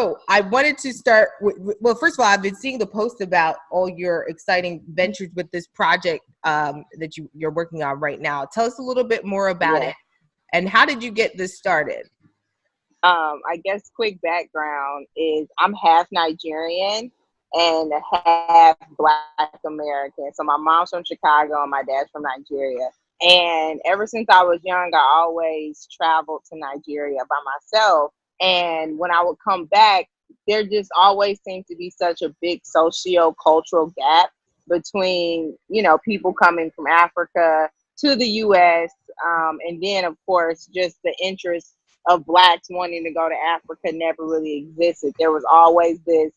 So I wanted to start with, well, first of all, I've been seeing the posts about all your exciting ventures with this project that you're working on right now. Tell us a little bit more about it, and how did you get this started? I guess quick background is I'm half Nigerian and half Black American. So my mom's from Chicago and my dad's from Nigeria. And ever since I was young, I always traveled to Nigeria by myself. And when I would come back, there just always seemed to be such a big socio-cultural gap between, you know, people coming from Africa to the U.S. And then, of course, just the interest of Blacks wanting to go to Africa never really existed. There was always this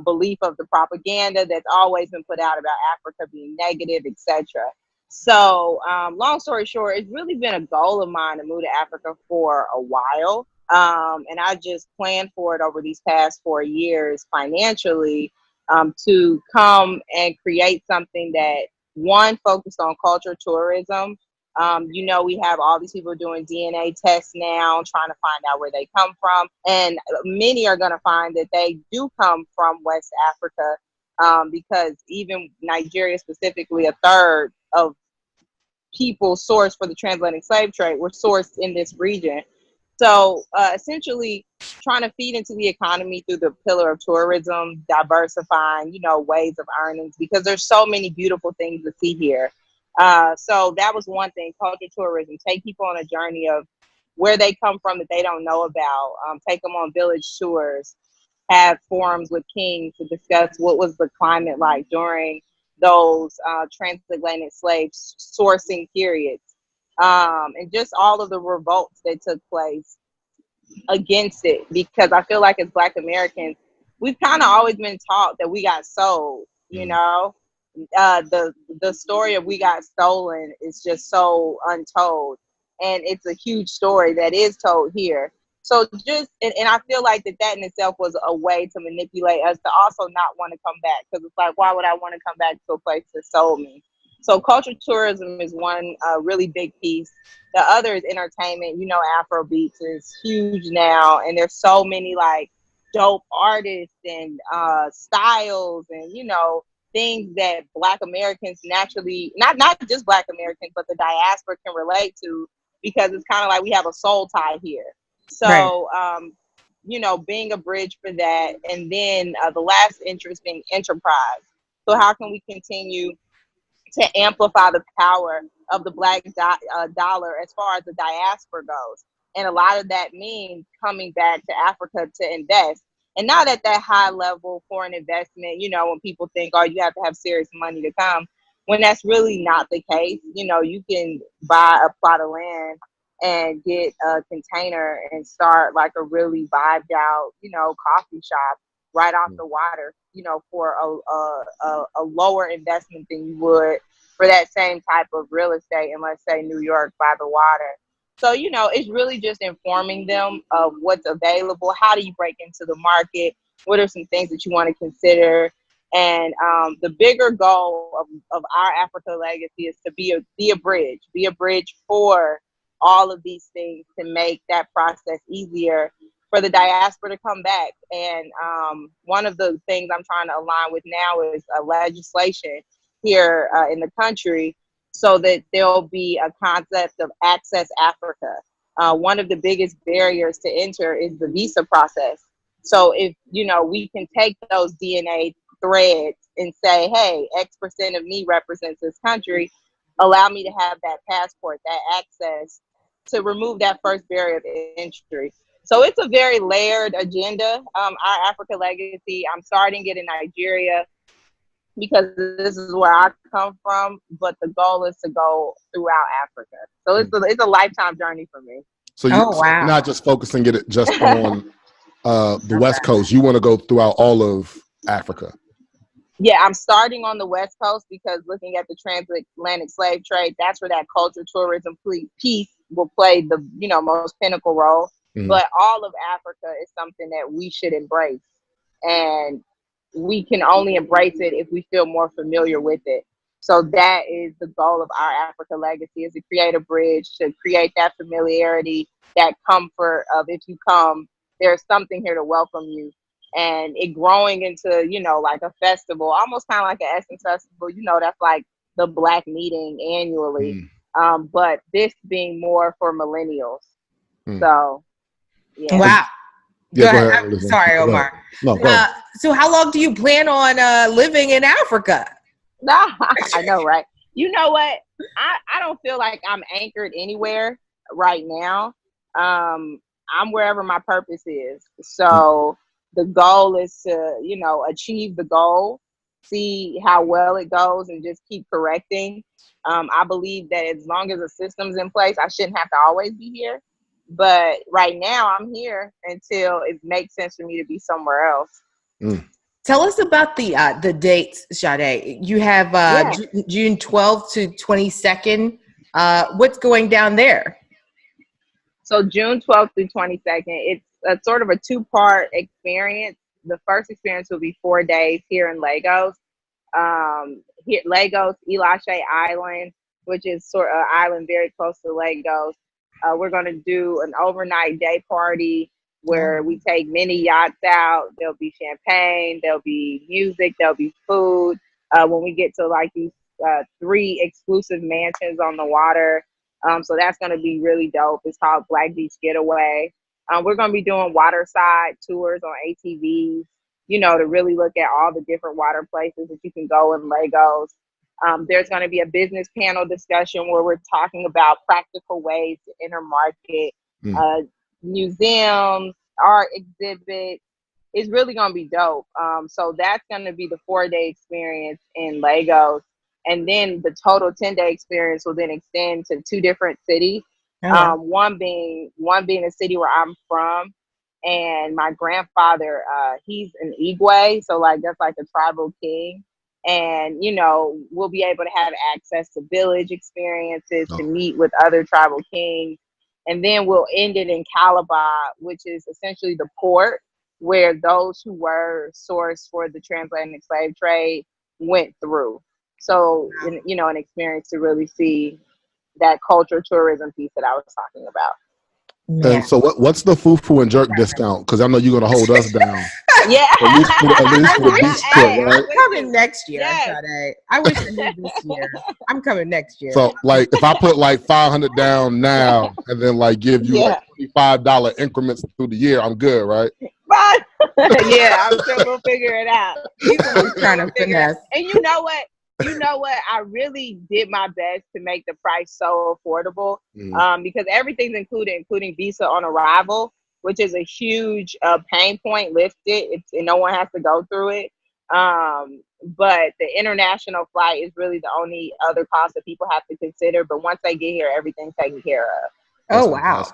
belief of the propaganda that's always been put out about Africa being negative, etc. So long story short, it's really been a goal of mine to move to Africa for a while. And I just planned for it over these past 4 years financially to come and create something that, one, focused on culture tourism. You know, we have all these people doing DNA tests now, trying to find out where they come from. And many are going to find that they do come from West Africa, because even Nigeria specifically, a third of people sourced for the transatlantic slave trade were sourced in this region. So essentially trying to feed into the economy through the pillar of tourism, diversifying, you know, ways of earnings, because there's so many beautiful things to see here. So that was one thing, culture tourism, take people on a journey of where they come from that they don't know about, take them on village tours, have forums with kings to discuss what was the climate like during those transatlantic slave sourcing periods, and just all of the revolts that took place against it. Because I feel like as Black Americans, we've kind of always been taught that we got sold, you know. The story of we got stolen is just so untold, and it's a huge story that is told here. So just and I feel like that in itself was a way to manipulate us to also not want to come back, because it's like, why would I want to come back to a place that sold me? So cultural tourism is one really big piece. The other is entertainment. You know, Afro beats is huge now, and there's so many like dope artists and styles, and you know, things that Black Americans naturally, not just Black Americans, but the diaspora can relate to, because it's kind of like we have a soul tie here. So, right. You know, being a bridge for that. And then the last interest being enterprise. So how can we continue to amplify the power of the Black dollar as far as the diaspora goes? And a lot of that means coming back to Africa to invest. And not at that high level foreign investment, you know, when people think, oh, you have to have serious money to come, when that's really not the case. You know, you can buy a plot of land and get a container and start like a really vibed out, you know, coffee shop right off the water, you know, for a lower investment than you would for that same type of real estate in, let's say, New York by the water. So, you know, it's really just informing them of what's available. How do you break into the market? What are some things that you want to consider? And the bigger goal of our Africa legacy is to be a bridge for all of these things, to make that process easier for the diaspora to come back. And one of the things I'm trying to align with now is legislation here in the country, so that there'll be a concept of Access Africa. One of the biggest barriers to enter is the visa process. So if, you know, we can take those DNA threads and say, hey, X% of me represents this country, allow me to have that passport, that access, to remove that first barrier of entry. So it's a very layered agenda. Our Africa legacy, I'm starting it in Nigeria because this is where I come from, but the goal is to go throughout Africa. So it's a lifetime journey for me. So you're not just focusing it just on the West Coast. You want to go throughout all of Africa. Yeah, I'm starting on the West Coast because looking at the transatlantic slave trade, that's where that culture tourism piece will play the, you know, most pinnacle role. Mm-hmm. But all of Africa is something that we should embrace. And we can only embrace it if we feel more familiar with it. So that is the goal of our Africa legacy, is to create a bridge, to create that familiarity, that comfort of, if you come, there's something here to welcome you. and it growing into, you know, like a festival, almost kind of like an Essence Festival, you know, that's like the Black meeting annually. But this being more for millennials. So, yeah. Wow. Yeah, go ahead. I'm sorry, Omar. No, go ahead. So how long do you plan on living in Africa? I know, right? You know what? I don't feel like I'm anchored anywhere right now. I'm wherever my purpose is. So the goal is to, you know, achieve the goal, see how well it goes, and just keep correcting. I believe that as long as the system's in place, I shouldn't have to always be here. But right now, I'm here until it makes sense for me to be somewhere else. Tell us about the dates, Sadé. You have June 12th to 22nd. What's going down there? So June 12th through 22nd, it's a sort of a 2-part experience. The first experience will be 4 days here in Lagos. Lagos, Elisha Island, which is sort of an island very close to Lagos. We're going to do an overnight day party where we take mini yachts out. There'll be champagne, there'll be music, there'll be food. When we get to like these 3 exclusive mansions on the water. So that's going to be really dope. It's called Black Beach Getaway. We're going to be doing waterside tours on ATVs, you know, to really look at all the different water places that you can go in Lagos. There's going to be a business panel discussion where we're talking about practical ways to enter market, museums, art exhibits. It's really going to be dope. So that's going to be the 4-day experience in Lagos. And then the total 10-day experience will then extend to 2 different cities. One being the city where I'm from. And my grandfather, he's an Igwe. So like, that's like a tribal king. And, you know, we'll be able to have access to village experiences, to meet with other tribal kings. And then we'll end it in Calabar, which is essentially the port where those who were sourced for the transatlantic slave trade went through. So, you know, an experience to really see that culture tourism piece that I was talking about. And so what's the Fufu and Jerk discount? Because I know you're going to hold us down. Yeah. At least for the beach trip, right? I'm coming next year, Sadé. I wish I knew this year. I'm coming next year. So, like, if I put like $500 down now and then like give you like $25 increments through the year, I'm good, right? Right. Yeah, I'm sure we'll figure it out. People trying to finesse. And you know what? I really did my best to make the price so affordable, because everything's included, including visa on arrival, which is a huge pain point lifted. And no one has to go through it. But the international flight is really the only other cost that people have to consider. But once they get here, everything's taken care of. Oh, wow.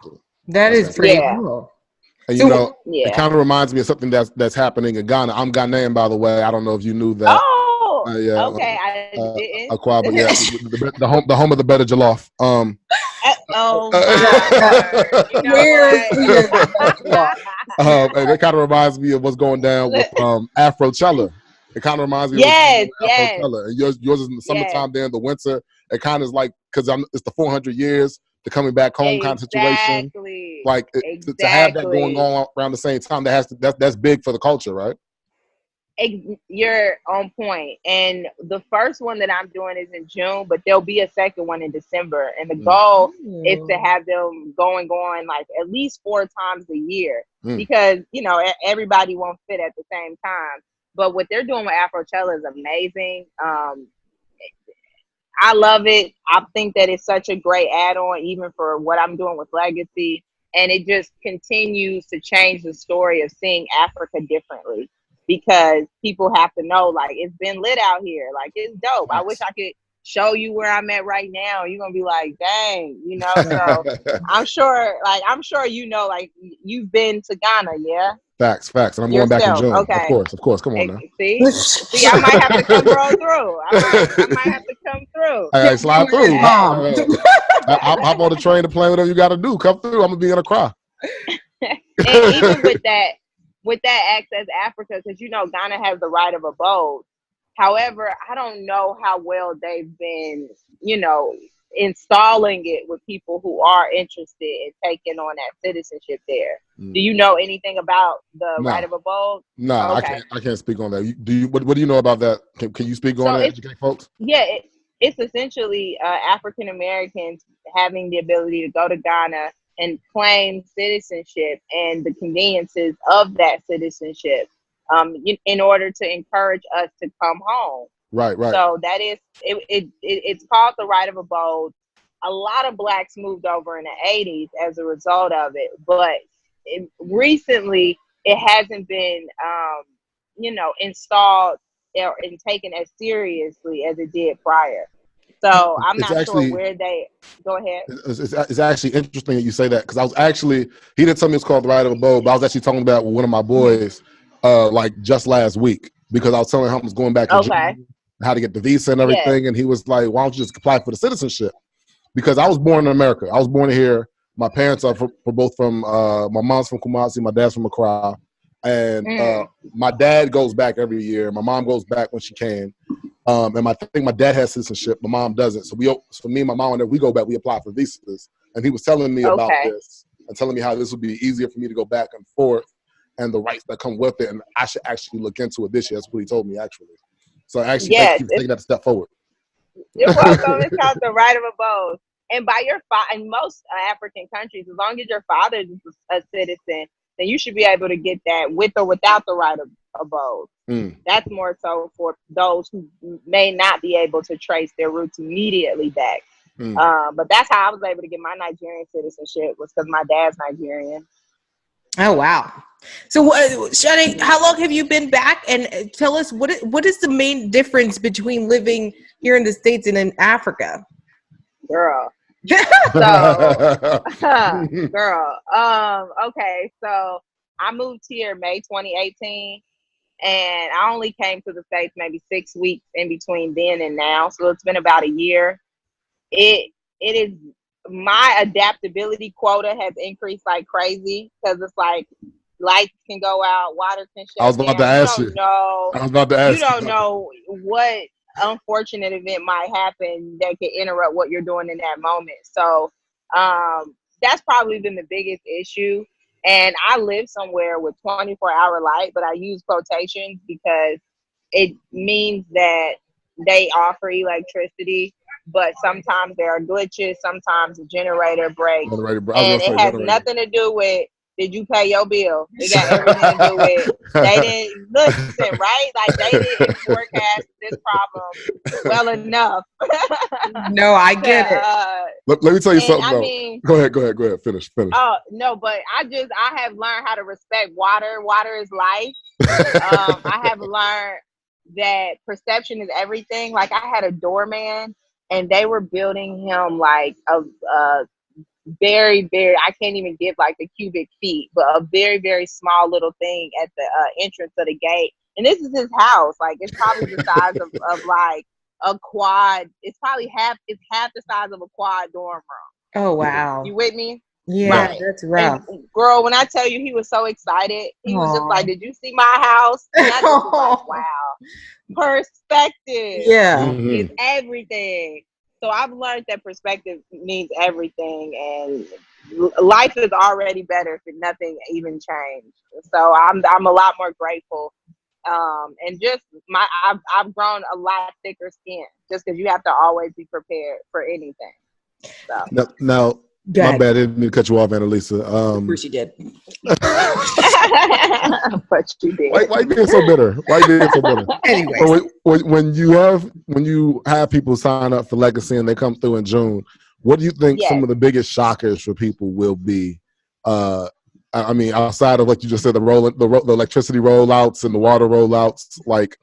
That is pretty cool. And you know, it kind of reminds me of something that's happening in Ghana. I'm Ghanaian, by the way. I don't know if you knew that. Okay, I didn't. Aqua, but yeah, the home of the better jollof. Oh and it kind of reminds me of what's going down with Afrochella. It kind of reminds me of Afrochella. And yours is in the summertime, there in the winter. It kind of is like, because it's the 400 years, the coming back home kind of situation. Like to have that going on around the same time, that's big for the culture, right? You're on point. And the first one that I'm doing is in June, but there'll be a second one in December. And the goal is to have them going like at least 4 times a year, because, you know, everybody won't fit at the same time. But what they're doing with Afrochella is amazing. I love it. I think that it's such a great add-on, even for what I'm doing with Legacy. And it just continues to change the story of seeing Africa differently. Because people have to know, like, it's been lit out here. Like, it's dope. I wish I could show you where I'm at right now. You're going to be like, dang, you know? So I'm sure, you know, like, you've been to Ghana, yeah? Facts. And I'm going back in June. Okay. Of course. Come on now. See, I might have to come through. I might have to come through. Hey, slide through. Hop on the train, the plane, whatever you got to do. Come through. I'm going to be in a cry. And even with that Access Africa, because, you know, Ghana has the right of abode. However, I don't know how well they've been, you know, installing it with people who are interested in taking on that citizenship there. Do you know anything about the right of abode? No, okay. I can't speak on that. What do you know about that? Can you speak on that, educate folks? Yeah, it's essentially African Americans having the ability to go to Ghana and claim citizenship and the conveniences of that citizenship in order to encourage us to come home. Right. So that is it's called the right of abode. A lot of blacks moved over in the 80s as a result of it, but recently it hasn't been installed and taken as seriously as it did prior. So I'm not sure where they go ahead. It's actually interesting that you say that, because he didn't tell me it's called the right of abode, but I was actually talking about with one of my boys like just last week, because I was telling him I was going back in June, how to get the visa and everything, and he was like, why don't you just apply for the citizenship? Because I was born in America. I was born here. My parents are both from my mom's from Kumasi, my dad's from Accra, and my dad goes back every year. My mom goes back when she can. And I think my dad has citizenship. My mom doesn't. So me and my mom, whenever we go back, we apply for visas. And he was telling me about this and telling me how this would be easier for me to go back and forth and the rights that come with it. And I should actually look into it this year. That's what he told me, actually. So actually, thank you for taking that step forward. You're welcome. It's called the right of abode. And by your in most African countries, as long as your father is a citizen, then you should be able to get that with or without the right of abode. That's more so for those who may not be able to trace their roots immediately back. But that's how I was able to get my Nigerian citizenship, was because my dad's Nigerian. Oh, wow. So, Sadé, how long have you been back? And tell us, what is the main difference between living here in the States and in Africa? Girl. Okay. So I moved here May 2018, and I only came to the States maybe 6 weeks in between then and now. So it's been about a year. It is, my adaptability quota has increased like crazy, because it's like lights can go out, water can shut down. I was about to ask you. You don't know what unfortunate event might happen that could interrupt what you're doing in that moment. So that's probably been the biggest issue. And I live somewhere with 24-hour light, but I use quotations because it means that they offer electricity, but sometimes there are glitches, sometimes a generator breaks, and it has nothing to do with, did you pay your bill? It got everything to do with, they didn't listen, right? Like, they didn't forecast this problem well enough. No, I get it. Let me tell you something, though. Go ahead. Finish. Oh, no, but I have learned how to respect water. Water is life. I have learned that perception is everything. Like, I had a doorman, and they were building him like a very, very, I can't even give like the cubic feet, but a very, very small little thing at the entrance of the gate. And this is his house. Like, it's probably the size of like a quad. It's probably half the size of a quad dorm room. Oh, wow. You with me? Yeah, right. That's rough. And girl, when I tell you, he was so excited. He was just like, did you see my house? And I just was like, wow. Perspective. Yeah. Is everything. So I've learned that perspective means everything, and life is already better if nothing even changed. So I'm a lot more grateful, and just I've grown a lot thicker skin, just because you have to always be prepared for anything. So. Now my bad, I didn't mean to cut you off, Anna-Lysa. Of course you did. But you did. Why you being so bitter? Anyway, so when you have people sign up for Legacy and they come through in June, what do you think some of the biggest shockers for people will be? I mean, outside of, like you just said, the electricity rollouts and the water rollouts, like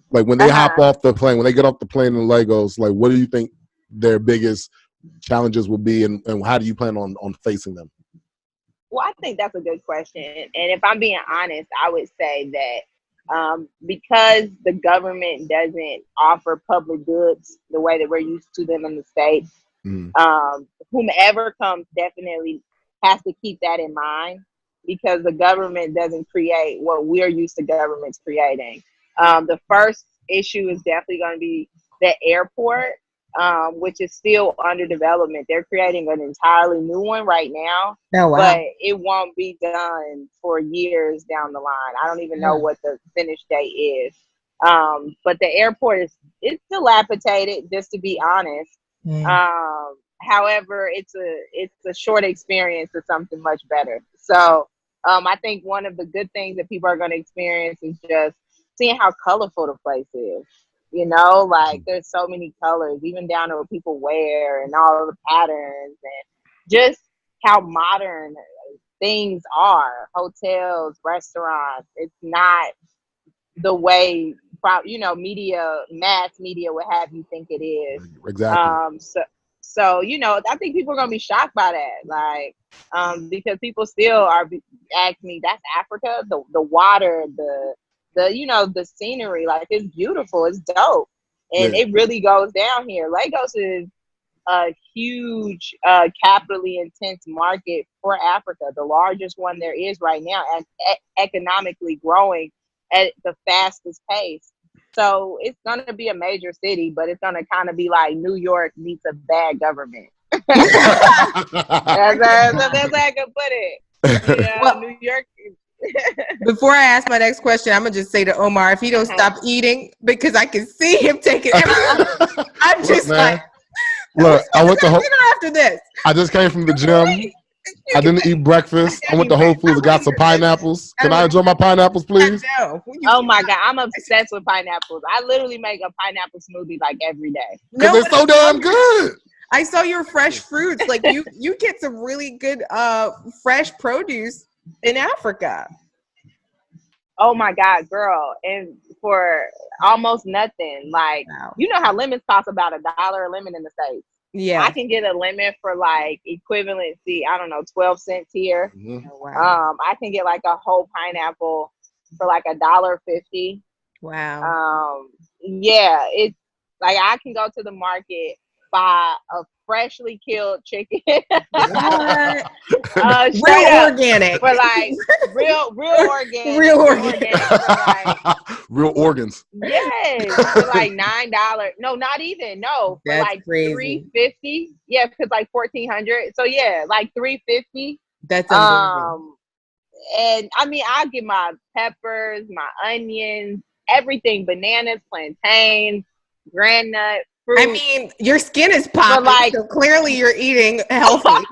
when they hop off the plane, when they get off the plane in Lagos, like, what do you think their biggest challenges will be, and how do you plan on facing them? Well, I think that's a good question. And if I'm being honest, I would say that because the government doesn't offer public goods the way that we're used to them in the States, whomever comes definitely has to keep that in mind, because the government doesn't create what we're used to governments creating. The first issue is definitely going to be the airport. which is still under development. They're creating an entirely new one right now. Oh, wow. But it won't be done for years down the line. I don't even know what the finish date is. But the airport it's dilapidated, just to be honest. However, it's a short experience to something much better. So I think one of the good things that people are going to experience is just seeing how colorful the place is. You know, like there's so many colors, even down to what people wear and all the patterns and just how modern things are. Hotels, restaurants. It's not the way, you know, mass media would have you think it is. Exactly. So, you know, I think people are going to be shocked by that. Like, because people still are asking me, that's Africa, the water, the you know, the scenery, like it's beautiful, it's dope. And it really goes down here. Lagos is a huge, capitally intense market for Africa, the largest one there is right now, and economically growing at the fastest pace. So it's going to be a major city, but it's going to kind of be like New York meets a bad government. That's how I can put it. Yeah, well, New York. Before I ask my next question, I'm gonna just say to Omar, if he don't stop eating, because I can see him taking everything. I'm just like, look, I went to after this. I just came from the gym. I didn't eat breakfast. I went to Whole Foods and got some pineapples. Can I enjoy my pineapples, please? Oh my God, I'm obsessed with pineapples. I literally make a pineapple smoothie like every day. Because they're so damn good. I saw your fresh fruits. Like you get some really good fresh produce in Africa. Oh my God, girl. And for almost nothing. Like, you know how lemons cost about $1 a lemon in the States. Yeah. I can get a lemon for like equivalency, I don't know, 12 cents here. Oh, wow. I can get like a whole pineapple for like $1.50. Wow. Yeah, it's like I can go to the market, buy a freshly killed chicken. Real organic. For like real organic. Real organic. For like, real organs. Yes. For like $9. No, not even. No. For that's like crazy. $3.50. Yeah, because like $1,400. So yeah, like $3.50. That's amazing. And I mean, I'll get my peppers, my onions, everything, bananas, plantains, granite, fruit. I mean, your skin is popping, like, so clearly you're eating healthy.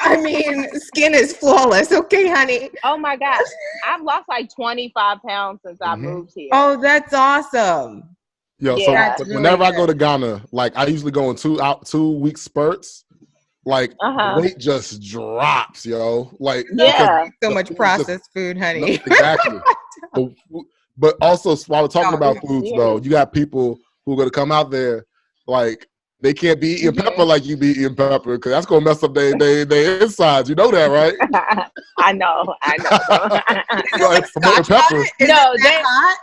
I mean, skin is flawless. Okay, honey. Oh my gosh. I've lost like 25 pounds since I moved here. Oh, that's awesome. Yo, yeah, so whenever I go to Ghana, like I usually go in 2 week spurts. Like weight just drops, yo. Like so much processed food, honey. No, exactly. But also, while we're talking about foods, though, you got people who are gonna come out there, like they can't be eating pepper like you be eating pepper, because that's gonna mess up their insides. You know that, right? I know. Like, promoting pepper. No, they hot.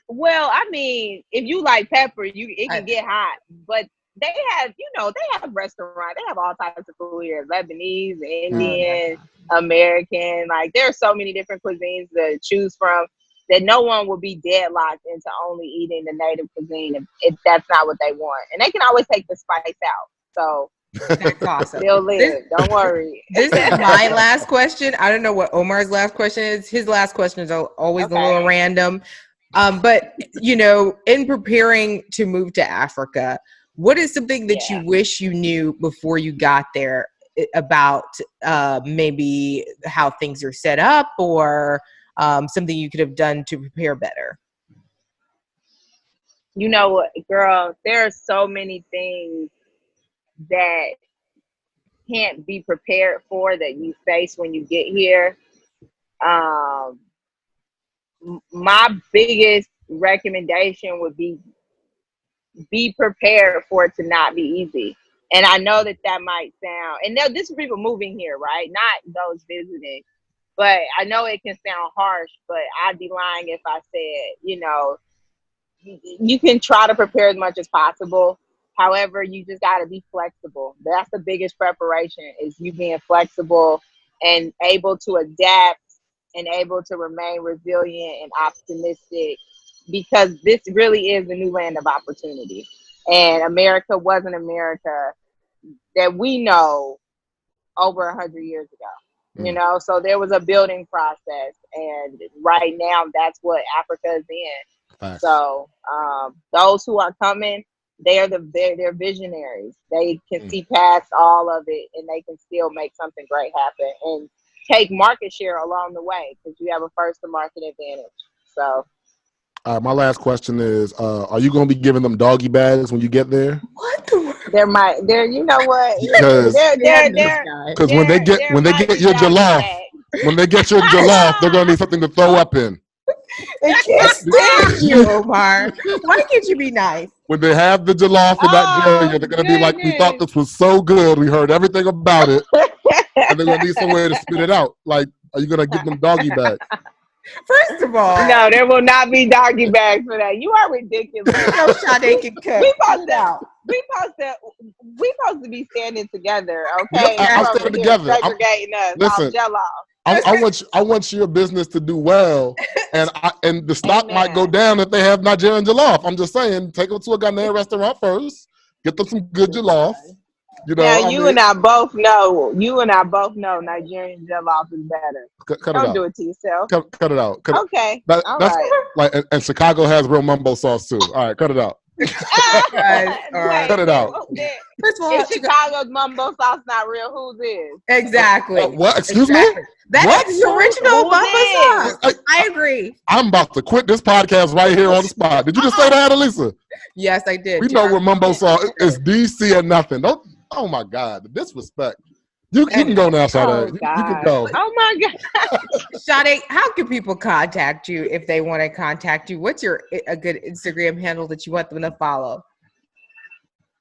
Well, I mean, if you like pepper, it can get hot, but they have restaurants. They have all types of food here: Lebanese, Indian, American. Like, there are so many different cuisines to choose from that no one will be deadlocked into only eating the native cuisine if that's not what they want. And they can always take the spice out. So that's awesome. They'll live. Don't worry. This is my last question. I don't know what Omar's last question is. His last question is always a little random. But in preparing to move to Africa, what is something that you wish you knew before you got there about maybe how things are set up, or something you could have done to prepare better? You know what, girl, there are so many things that can't be prepared for that you face when you get here. My biggest recommendation would be prepared for it to not be easy. And I know that might sound, and this is people moving here, right? Not those visiting. But I know it can sound harsh, but I'd be lying if I said, you can try to prepare as much as possible. However, you just got to be flexible. That's the biggest preparation, is you being flexible and able to adapt and able to remain resilient and optimistic, because this really is the new land of opportunity. And America wasn't America that we know over 100 years ago. You know, so there was a building process, and right now that's what Africa is in. Facts. So those who are coming, they're visionaries. They can see past all of it, and they can still make something great happen and take market share along the way, because you have a first to market advantage. So my last question is, are you going to be giving them doggy bags when you get there? What the? You know what? Because when they get your jollof, they're going to need something to throw up in. They can't stand you, Omar. Why can't you be nice? When they have the jollof in Nigeria, they're going to be like, we thought this was so good. We heard everything about it. And they're going to need somewhere to spit it out. Like, are you going to give them doggy bags? First of all, no, there will not be doggy bags for that. You are ridiculous. No, Sadé can cook. We supposed to be standing together, okay? I'm standing together. Segregating us. Listen, I want your business to do well, and the stock might go down if they have Nigerian jollof. I'm just saying, take them to a Ghanaian restaurant first, get them some good jollof. You know, now, you and I both know Nigerian jollof is better. Cut Don't it out. do it to yourself. Cut it out. Okay. That's right. Like, and Chicago has real mumbo sauce too. All right, cut it out. Cut it out. First of all, if Chicago's mumbo sauce not real, whose is? Exactly. What? Excuse me? That is the original mumbo sauce. I agree. I'm about to quit this podcast right here on the spot. Did you just say that, Anna-Lysa? Yes, I did. We know where mumbo sauce is. DC or nothing. Oh my God, the disrespect. You can go now, Sadé. You can go. Oh my God. Sadé, how can people contact you if they want to contact you? What's a good Instagram handle that you want them to follow?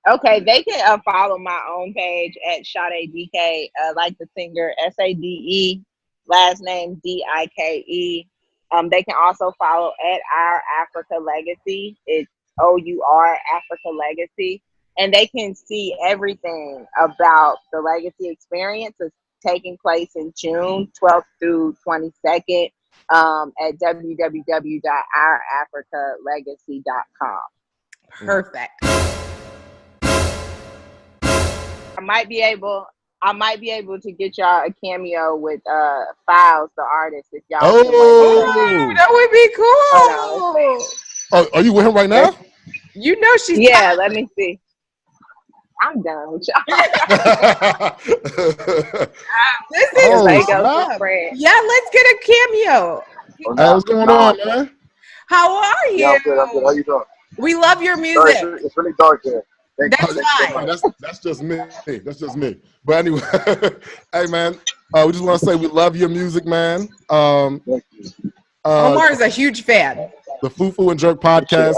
Okay, they can follow my own page at Sadé Diké, like the singer, Sade, last name Dike. They can also follow at Our Africa Legacy. It's OUR Africa Legacy. And they can see everything about the Legacy experience. It's taking place in June 12th through 22nd at www.ourafricalegacy.com. Perfect. I might be able to get y'all a cameo with Files, the artist, if y'all. Oh, that would be cool. Are you with him right now? You know she's. Yeah, let me see. I'm done with y'all. This is yeah, let's get a cameo. Hey, what's going on, man? How are you? Yeah, I'm good. How you doing? We love your music. Sorry, it's really dark here. That's fine. That's just me. That's just me. But anyway, hey man, we just want to say we love your music, man. Thank you. Omar is a huge fan. The Fufu and Jerk Podcast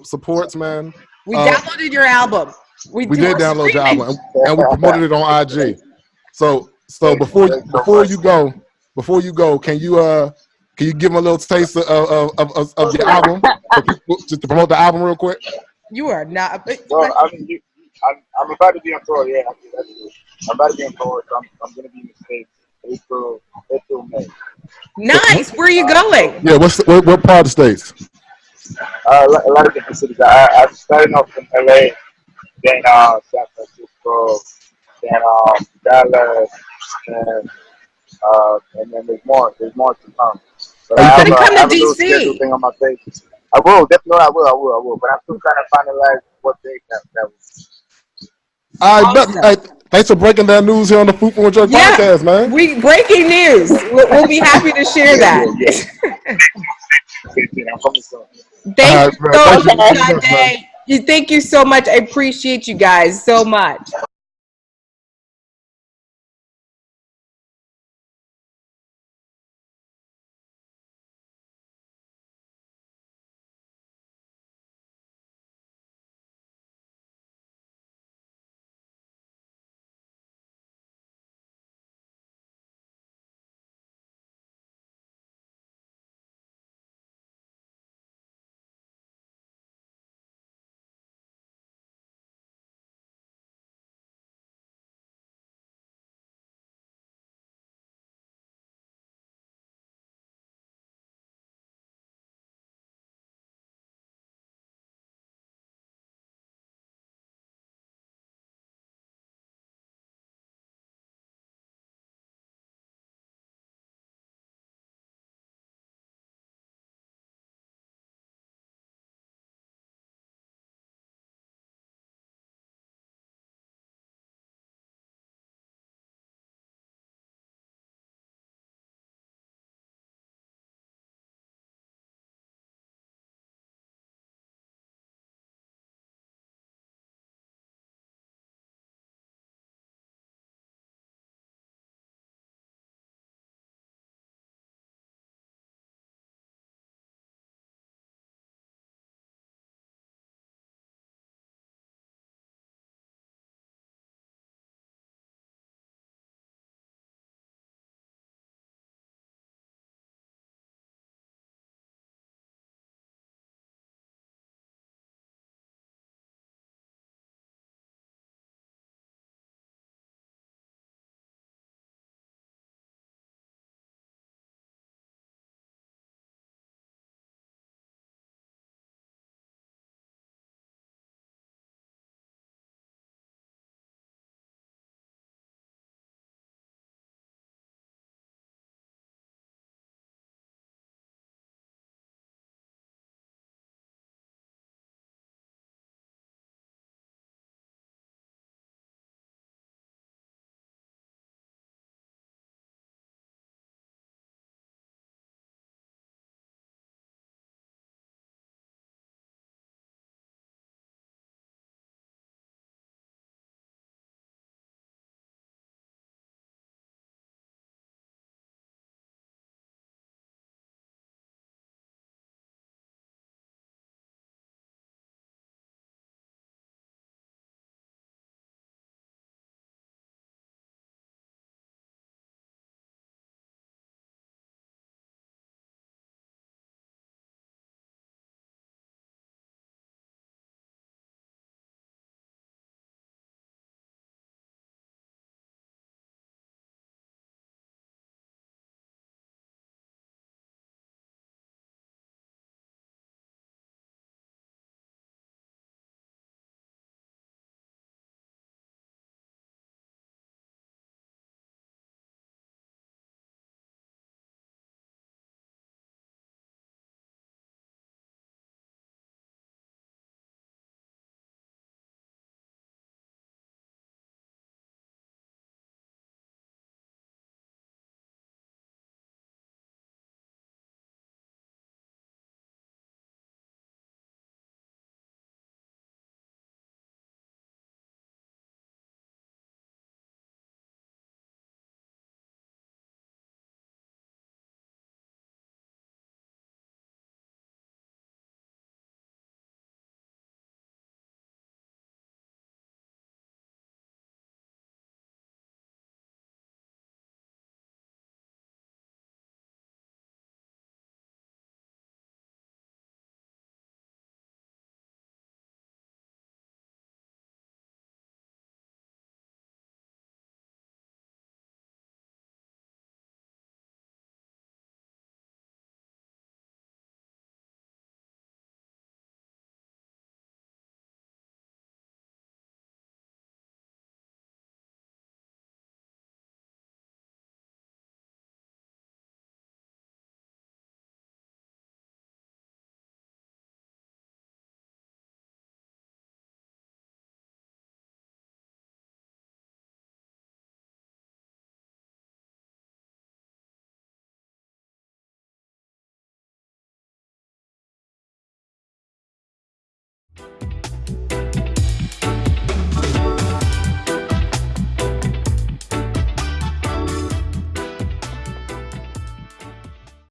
supports, man. We downloaded your album. We did download your album, and we promoted it on IG. So before you go, can you give them a little taste of your album, just to promote the album real quick? You are not. Well, I'm about to be on tour. Yeah, I'm about to be on tour. So I'm going to be in the States April, May. Nice. Where are you going? Yeah, what part of the States? A lot of different cities. I started off in LA, then San Francisco, then Dallas, and then there's more to come. But I have a little schedule thing on my page. I will, definitely I will. But I'm still trying to finalize what date that was. Thanks for breaking that news here on the Fufu and Jerk Podcast, man. Breaking news. We'll be happy to share that. Thank you so much, Sadé. Thank you so much. I appreciate you guys so much.